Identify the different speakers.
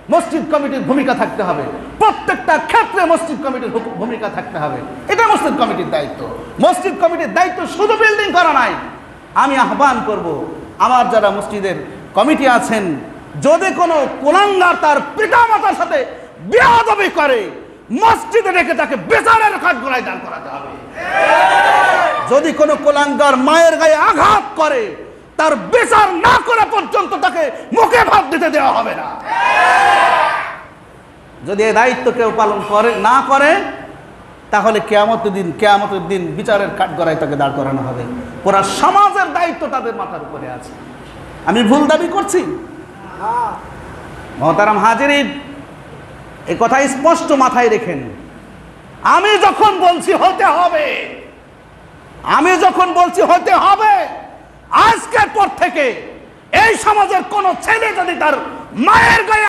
Speaker 1: মসজিদ কমিটির ভূমিকা থাকতে হবে, প্রত্যেকটা ক্ষেত্রে মসজিদ কমিটির ভূমিকা থাকতে হবে। এটা মসজিদ কমিটির দায়িত্ব। মসজিদ কমিটির দায়িত্ব শুধু বিল্ডিং করা নাই। আমি আহ্বান করব, আমার যারা মসজিদের কমিটি আছেন, যদি কোনো কুলাঙ্গার তার পিতামাতার সাথে বেয়াদবি করে, মসজিদে রেখে তাকে বিচারের কাঠগড়ায় দাঁড় করাতে হবে। যদি কোনো কুলাঙ্গার মায়ের গায়ে আঘাত করে, তার বিচার না করা পর্যন্ত তাকে মুখে ভাত দিতে দেওয়া হবে না। যদি এই দায়িত্ব কেউ পালন করে না করে, তাহলে কিয়ামতের দিন বিচারের কাঠগড়ায় তাকে দাঁড় করানো হবে। পুরা সমাজের দায়িত্ব তাদের মাথার উপরে আছে। আমি ভুল দাবি করছি? মহতারাম হাজিরিন, এই কথা স্পষ্ট মাথায় রেখেন। আমি যখন বলছি হতে হবে, আজকের পর থেকে এই সমাজের কোন ছেলে যদি তার মায়ের গায়ে